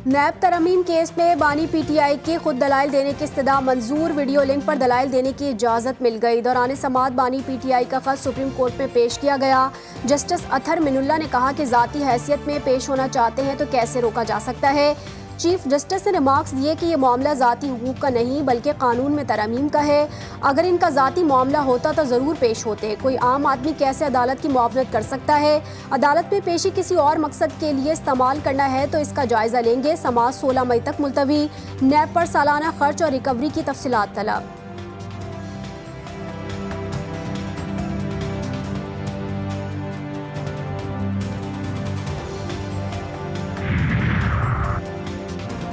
नैब तरमीम केस में बानी पीटीआई के खुद दलाइल देने की इस्तदा मंजूर। वीडियो लिंक पर दलाइल देने की इजाज़त मिल गई। दौरान समाअत बानी पीटीआई का खत सुप्रीम कोर्ट में पेश किया गया। जस्टिस अतहर मिनुल्लाह ने कहा कि ज़ाती हैसियत में पेश होना चाहते हैं तो कैसे रोका जा सकता है। चीफ जस्टिस ने रिमार्क्स दिए कि ये मामला ज़ाती हुकूक का नहीं बल्कि कानून में तरमीम का है। अगर इनका ज़ाती मामला होता तो ज़रूर पेश होते। कोई आम आदमी कैसे अदालत की मुआवनत कर सकता है। अदालत में पेशी किसी और मकसद के लिए इस्तेमाल करना है तो इसका जायज़ा लेंगे। समाअत 16 मई तक मुलतवी। नैब पर सालाना खर्च और रिकवरी की तफसीलात तलब।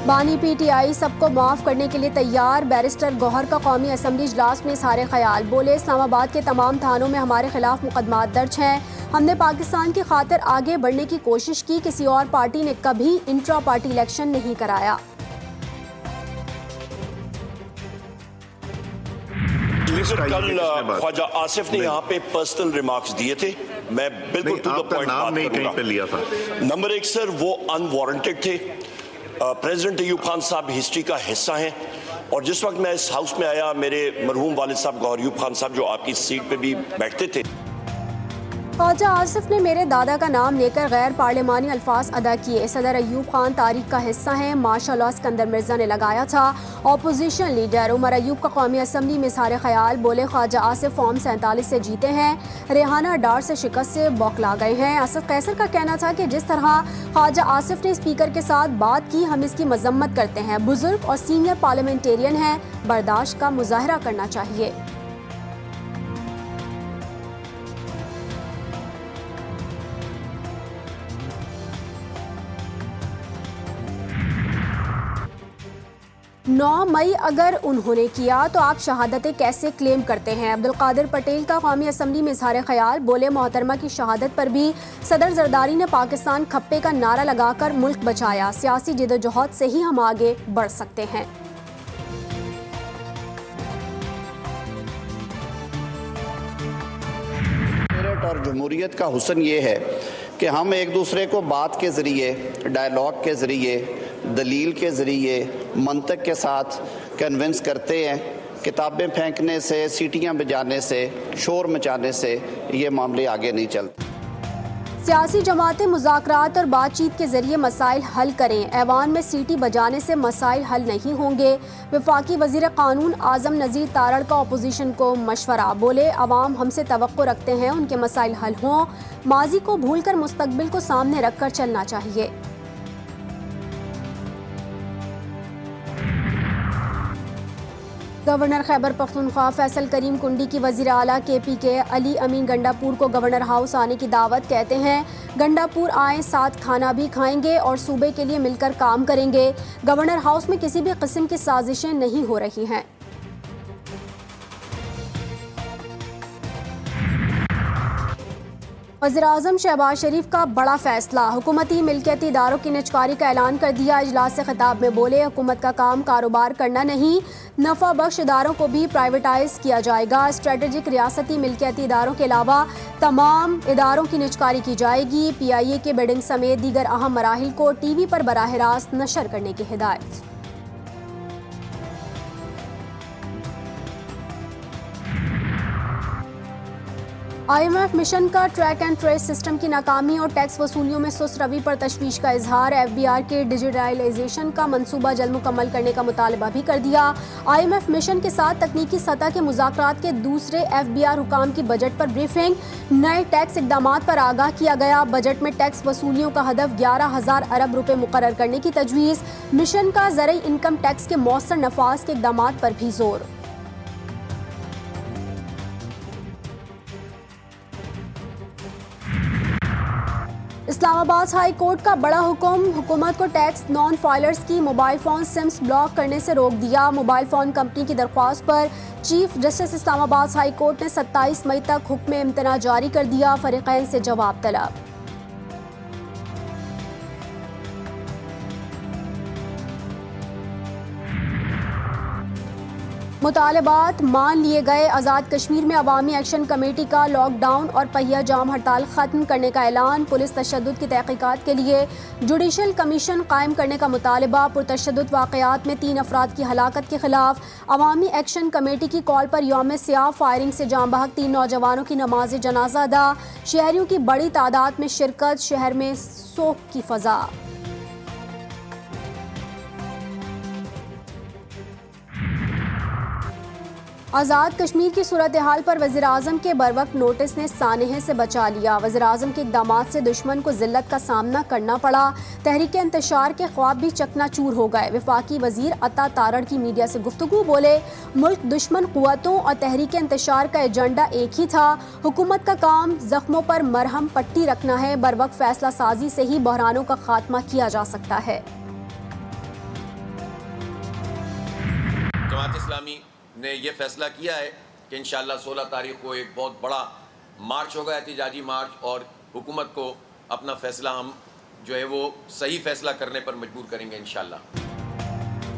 बानी पीटीआई सबको माफ़ करने के लिए तैयार। बैरिस्टर गौहर का कौमी असम्बली इजलास में इज़हार ख्याल। बोले, इस्लामाबाद के तमाम थानों में हमारे खिलाफ मुकदमात दर्ज हैं। हमने पाकिस्तान की खातिर आगे बढ़ने की कोशिश की। किसी और पार्टी ने कभी इंट्रा पार्टी इलेक्शन नहीं कराया। कल ख्वाजा आसिफ ने यहाँ पे पर्सनल रिमार्क्स दिए थे। मैं बिल्कुल टू द पॉइंट बात करूंगा। नंबर एक सर, वो अनवारंटेड थे। प्रेसिडेंट अयूब खान साहब हिस्ट्री का हिस्सा हैं और जिस वक्त मैं इस हाउस में आया, मेरे मरहूम वालिद साहब गौहर अयूब खान साहब जो आपकी सीट पे भी बैठते थे। ख्वाजा आसिफ ने मेरे दादा का नाम लेकर गैर पार्लिमानी अल्फाज अदा किए। सदर अयूब खान तारीख का हिस्सा हैं। माशाअल्लाह सिकंदर मिर्जा ने लगाया था। अपोजिशन लीडर उमर अयूब का कौमी असम्बली में इज़हार ख्याल। बोले, ख्वाजा आसिफ फॉर्म 47 से जीते हैं। रेहाना डार से शिकस्त से बौखला गए हैं। असद कैसर का कहना था कि जिस तरह ख्वाजा आसिफ ने स्पीकर के साथ बात की, हम इसकी मजम्मत करते हैं। बुजुर्ग और सीनियर पार्लियामेंटेरियन हैं, बर्दाश्त का मुजाहरा करना चाहिए। नौ मई अगर उन्होंने किया तो आप शहादतें कैसे क्लेम करते हैं। अब्दुल कादिर पटेल का कौमी असम्बली में इज़हार ख्याल। बोले, मोहतरमा की शहादत पर भी सदर जरदारी ने पाकिस्तान खप्पे का नारा लगाकर मुल्क बचाया। सियासी जिदोजहद से ही हम आगे बढ़ सकते हैं। और जमहूरियत का हुस्न ये है कि हम एक दूसरे को बात के ज़रिए, डायलॉग के ज़रिए, दलील के ज़रिए, मंतक के साथ कन्विंस करते हैं। किताबें फेंकने से, सीटियां बजाने से, शोर मचाने से ये मामले आगे नहीं चलते। सियासी जमातें मुज़ाकरात और बातचीत के जरिए मसाइल हल करें। ऐवान में सीटी बजाने से मसाइल हल नहीं होंगे। वफाकी वज़ीर क़ानून आज़म नज़ीर तारड़ का अपोजिशन को मशवरा। बोले, अवाम हमसे तवक्को रखते हैं उनके मसाइल हल हों। माजी को भूलकर मुस्तकबिल को सामने रखकर चलना चाहिए। गवर्नर खैबर पख्तूनख्वा फैसल करीम कुंडी की वज़ीर आला KP के अली अमीन गंडापुर को गवर्नर हाउस आने की दावत। कहते हैं, गंडापुर आएँ, साथ खाना भी खाएंगे और सूबे के लिए मिलकर काम करेंगे। गवर्नर हाउस में किसी भी किस्म की साजिशें नहीं हो रही हैं। वज़ीर-ए-आज़म शहबाज शरीफ का बड़ा फैसला। हुकूमती मिल्कियती इदारों की निजकारी का ऐलान कर दिया। इजलास से खिताब में बोले, हुकूमत का काम कारोबार करना नहीं, नफ़ा बख्श इदारों को भी प्राइवेटाइज किया जाएगा। स्ट्रेटेजिक रियासती मिल्कियती इदारों के अलावा तमाम इदारों की निजकारी की जाएगी। PIA के बिडिंग समेत दीगर अहम मराहिल को TV पर बराह रास्त नशर करने की हिदायत। IMF मिशन का ट्रैक एंड ट्रेस सिस्टम की नाकामी और टैक्स वसूलियों में सुस्त रवि पर तशवीश का इजहार। FBR के डिजिटलाइजेशन का मंसूबा जल्द मुकम्मल करने का मुतालबा भी कर दिया। IMF मिशन के साथ तकनीकी सतह के मुज़ाकरात के दूसरे FBR हुकाम की बजट पर ब्रीफिंग। नए टैक्स इकदामात पर आगाह किया गया। बजट में टैक्स वसूलियों का हदफ 11,000 अरब रुपए मुकर्रर करने की तजवीज़। मिशन का ज़रई इनकम टैक्स के मौसर नफाज के इकदामात पर भी जोर। इस्लामाबाद हाई कोर्ट का बड़ा हुक्म। हुकूमत को टैक्स नॉन फाइलर्स की मोबाइल फ़ोन सिम्स ब्लॉक करने से रोक दिया। मोबाइल फ़ोन कंपनी की दरख्वास्त पर chief justice Islamabad high court ने 27 मई तक हुक्म इम्तना जारी कर दिया। फरीक़ैन से जवाब तलब। मुतालबात मान लिए गए। आज़ाद कश्मीर में अवामी एक्शन कमेटी का लॉकडाउन और पहिया जाम हड़ताल ख़त्म करने का ऐलान। पुलिस तशद्दुद की तहक़ीक़ात के लिए जुडिशल कमीशन कायम करने का मुतालबा। पुरतशद्दुद वाक़यात में 3 अफराद की हलाकत के ख़िलाफ़ अवामी एक्शन कमेटी की कॉल पर यौम सियाह फायरिंग से जाम बहक 3 नौजवानों की नमाज जनाजा अदा। शहरियों की बड़ी तादाद में शिरकत। शहर में सोग की फ़ज़ा। आज़ाद कश्मीर की सूरत हाल पर वज़ीर आज़म के बरवक्त नोटिस ने सानहे से बचा लिया। वज़ीर आज़म के इक़दामात से दुश्मन को ज़िल्लत का सामना करना पड़ा। तहरीक इंतशार के ख्वाब भी चकनाचूर हो गए। वफाकी वज़ीर अता तारड़ की मीडिया से गुफ्तगू बोले, मुल्क दुश्मन क़ुव्वतों और तहरीक इंतशार का एजेंडा एक ही था। हुकूमत का काम ज़ख्मों पर मरहम पट्टी रखना है। बरवक्त फ़ैसला साजी से ही बहरानों का खात्मा किया जा सकता है। जमात इस्लामी ने यह फैसला किया है कि इंशाअल्लाह 16 तारीख को एक बहुत बड़ा मार्च होगा, एहतिजाजी मार्च, और हुकूमत को अपना फैसला हम जो है वो सही फैसला करने पर मजबूर करेंगे इंशाअल्लाह।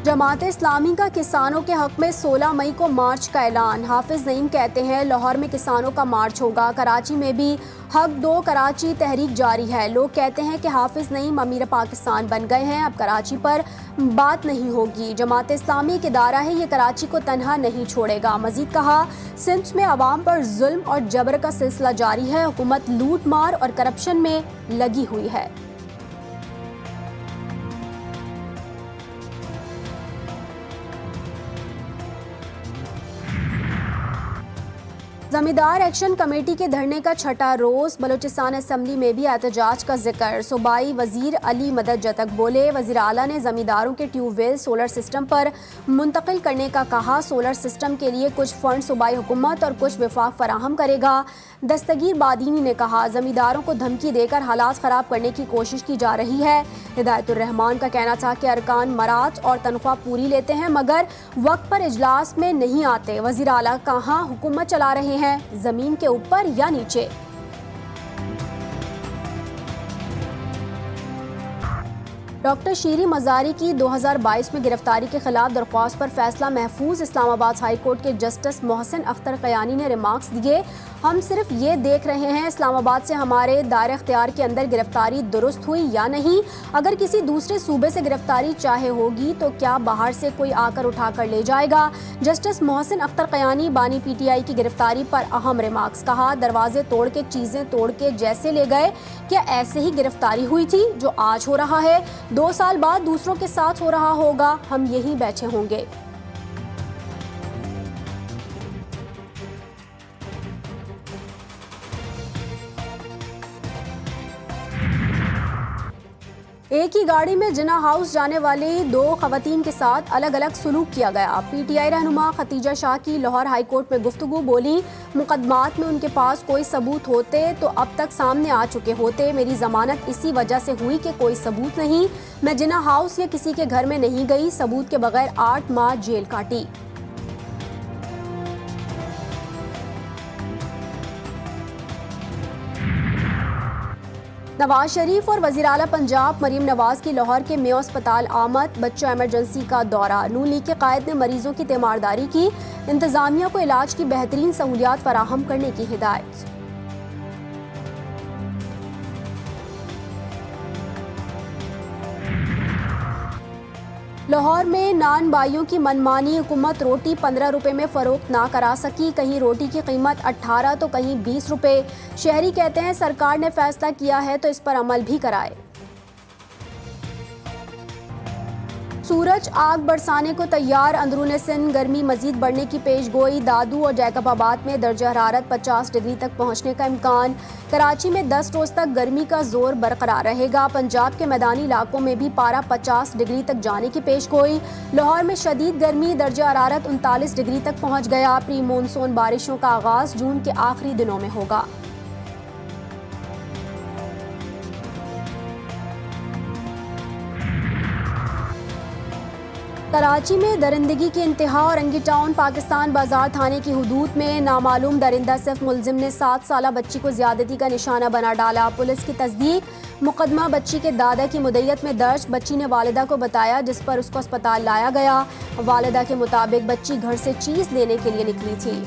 जमात इस्लामी का किसानों के हक में 16 मई को मार्च का ऐलान। हाफिज नईम कहते हैं लाहौर में किसानों का मार्च होगा। कराची में भी हक दो कराची तहरीक जारी है। लोग कहते हैं कि हाफिज नईम अमीर पाकिस्तान बन गए हैं, अब कराची पर बात नहीं होगी। जमात इस्लामी एक इदारा है, ये कराची को तनहा नहीं छोड़ेगा। मजीद कहा, सिंध में अवाम पर जुल्म और जबर का सिलसिला जारी है। हुकूमत लूट मार और करप्शन में लगी हुई है। ज़मींदार एक्शन कमेटी के धरने का छठा रोज़। बलूचिस्तान असम्बली में भी एहतजाज का जिक्र। सूबाई वज़ीर अली मदद जतक बोले, वज़ीर आला ने ज़मींदारों के ट्यूबवेल सोलर सिस्टम पर मुंतकिल करने का कहा। सोलर सिस्टम के लिए कुछ फ़ंड सूबाई हुकूमत और कुछ वफाक फराहम करेगा। दस्तगीर बादीनी ने कहा, ज़मींदारों को धमकी देकर हालात ख़राब करने की कोशिश की जा रही है। हिदायतुर रहमान का कहना था कि अरकान मराज और तनख्वाह पूरी लेते हैं मगर वक्त पर इजलास में नहीं आते। वज़ीर आला कहाँ हुकूमत चला रहे हैं, ज़मीन के ऊपर या नीचे? डॉक्टर शीरी मज़ारी की 2022 में गिरफ्तारी के खिलाफ दरख्वास्त पर फैसला महफूज। इस्लामाबाद हाई कोर्ट के जस्टिस मोहसिन अख्तर कयानी ने रिमार्क्स दिए, हम सिर्फ ये देख रहे हैं इस्लामाबाद से हमारे दायरे इख्तियार के अंदर गिरफ्तारी दुरुस्त हुई या नहीं। अगर किसी दूसरे सूबे से गिरफ्तारी चाहे होगी तो क्या बाहर से कोई आकर उठा कर ले जाएगा? जस्टिस मोहसिन अख्तर कयानी बानी PTI की गिरफ्तारी पर अहम रिमार्क्स। कहा, दरवाजे तोड़ के चीज़ें तोड़ के जैसे ले गए, क्या ऐसे ही गिरफ्तारी हुई थी? जो आज हो रहा है 2 साल बाद दूसरों के साथ हो रहा होगा, हम यहीं बैठे होंगे। एक ही गाड़ी में जिन्ना हाउस जाने वाली 2 खवातीन के साथ अलग अलग सलूक किया गया। PTI रहनुमा खतीजा शाह की लाहौर हाई कोर्ट में गुफ्तगू। बोली, मुकदमात में उनके पास कोई सबूत होते तो अब तक सामने आ चुके होते। मेरी जमानत इसी वजह से हुई कि कोई सबूत नहीं। मैं जिन्ना हाउस या किसी के घर में नहीं गई। सबूत के बगैर 8 माह जेल काटी। नवाज शरीफ और वज़ीर आला पंजाब मरीम नवाज की लाहौर के मेयो अस्पताल आमद। बच्चों इमरजेंसी का दौरा। नून लीग के कायद ने मरीजों की तीमारदारी की। इंतजामिया को इलाज की बेहतरीन सहूलियात फराहम करने की हिदायत। लाहौर में नान बाइयों की मनमानी। हुकूमत रोटी 15 रुपए में फ़रोख्त ना करा सकी। कहीं रोटी की कीमत 18 तो कहीं 20 रुपए। शहरी कहते हैं सरकार ने फैसला किया है तो इस पर अमल भी कराए। सूरज आग बरसाने को तैयार। अंदरूने सिंध गर्मी मजीद बढ़ने की पेशगोई। दादू और जैकबाबाद में दर्जा हरारत 50 डिग्री तक पहुंचने का इम्कान। कराची में 10 रोज तक गर्मी का जोर बरकरार रहेगा। पंजाब के मैदानी इलाकों में भी पारा 50 डिग्री तक जाने की पेशगोई। लाहौर में शदीद गर्मी, दर्जा हरारत 39 डिग्री तक पहुंच गया। प्री मानसून बारिशों का आगाज जून के आखिरी दिनों में होगा। कराची में दरिंदगी की इंतहा और रंगी टाउन पाकिस्तान बाजार थाने की हुदूद में नामालूम दरिंदा सिर्फ मुलजिम ने 7 साला बच्ची को ज्यादती का निशाना बना डाला। पुलिस की तस्दीक मुकदमा बच्ची के दादा की मुद्दत में दर्ज। बच्ची ने वालिदा को बताया, जिस पर उसको अस्पताल लाया गया। वालिदा के मुताबिक बच्ची घर से चीज लेने के लिए निकली थी।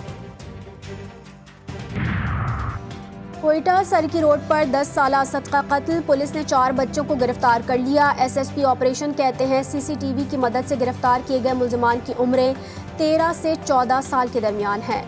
कोयटा सरकी रोड पर 10 साला असद का कत्ल, पुलिस ने 4 बच्चों को गिरफ्तार कर लिया। SSP ऑपरेशन कहते हैं CCTV की मदद से गिरफ्तार किए गए मुलजमान की उम्रें 13 से 14 साल के दरमियान हैं।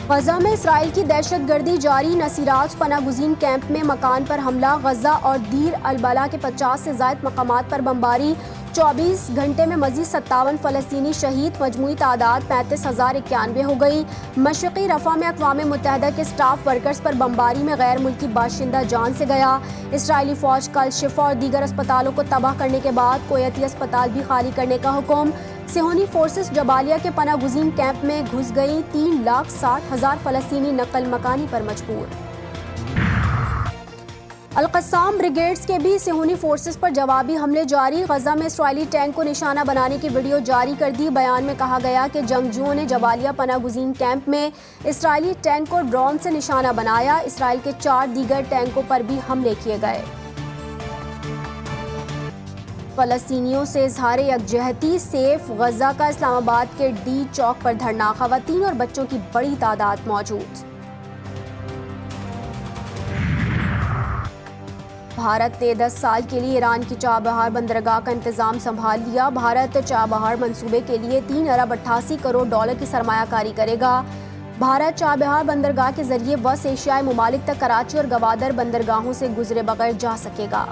गजा में इसराइल की दहशतगर्दी जारी, नसीराज पनागुजीन कैंप में मकान पर हमला, गजा और दीर अल-बला के 50 से ज़ायद मकामात पर बमबारी, 24 घंटे में मजीद 57 फ़लस्तीनी शहीद, मजमूई तादाद 35,091 हो गई। मशरक़ी रफ़ा में अक़वाम मुत्तहिदा के स्टाफ वर्कर्स पर बमबारी में गैर मुल्की बाशिंदा जान से गया। इसराइली फ़ौज कल शिफा और दीगर अस्पतालों को तबाह करने के बाद कोयती अस्पताल भी खाली करने का हुक्म। सिहोनी फोर्सेस जबालिया के पनागुजीन कैंप में घुस गई, 3,60,000 फ़लस्तीनी नकल मकानी पर मजबूर। अल-क़स्साम ब्रिगेड्स के भी सिहोनी फोर्सेस पर जवाबी हमले जारी, गजा में इसराइली टैंक को निशाना बनाने की वीडियो जारी कर दी। बयान में कहा गया कि जंगजुओं ने जबालिया पनागुजीन कैंप में इसराइली टैंक को ड्रोन से निशाना बनाया। इसराइल के 4 दीगर टैंकों पर भी हमले किए गए। फ़लस्तीनियों से इज़हार यकजहती, सेफ गजा का इस्लामाबाद के डी चौक पर धरना, ख़वातीन और बच्चों की बड़ी तादाद मौजूद। भारत ने 10 साल के लिए ईरान की चाबहार बंदरगाह का इंतजाम संभाल लिया। भारत चाबहार मंसूबे के लिए $3 अरब 88 करोड़ की सरमायाकारी करेगा। भारत चाबहार बंदरगाह के जरिए वेस्ट एशियाई ममालिक तक कराची और गवादर बंदरगाहों से गुजरे बगैर जा सकेगा।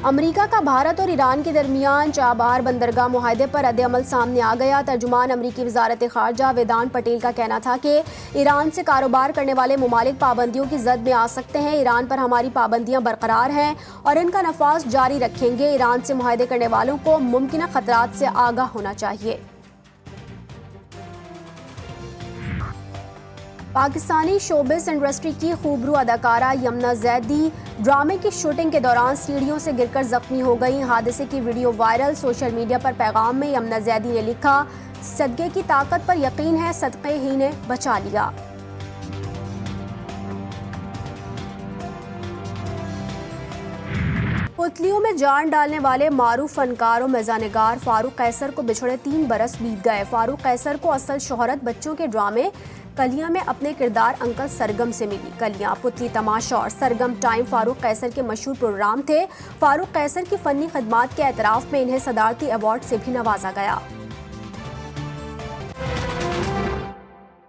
अमेरिका का भारत और ईरान के दरमियान चाबहार बंदरगाह मुआहदे पर रद्द-ए-अमल सामने आ गया। तर्जुमान अमेरिकी वज़ारत ख़ारजा वेदांत पटेल का कहना था कि ईरान से कारोबार करने वाले ममालिक पाबंदियों की जद में आ सकते हैं। ईरान पर हमारी पाबंदियां बरकरार हैं और इनका नफाज जारी रखेंगे। ईरान से मुआहदे करने वालों को मुमकिन खतरात से आगाह होना चाहिए। पाकिस्तानी शोबिस इंडस्ट्री की खूबरू अदाकारा यमुना जैदी ड्रामे की शूटिंग के दौरान सीढ़ियों से गिरकर जख्मी हो गई। हादसे की वीडियो वायरल, सोशल मीडिया पर पैगाम में यमुना जैदी ने लिखा, सदक़े की ताकत पर यकीन है, सदक़े ही ने बचा लिया। पुतलियों में जान डालने वाले मारूफ फनकार और मज़ाहनिगार फारूक कैसर को बिछड़े 3 बरस बीत गए। फारूक कैसर को असल शोहरत बच्चों के ड्रामे कलियां में अपने किरदार अंकल सरगम से मिली। कलियां, पुतली तमाशा और सरगम टाइम फारूक कैसर के मशहूर प्रोग्राम थे। फारूक कैसर की फ़नी खदमात के एतराफ़ में इन्हें सदारती अवार्ड से भी नवाजा गया।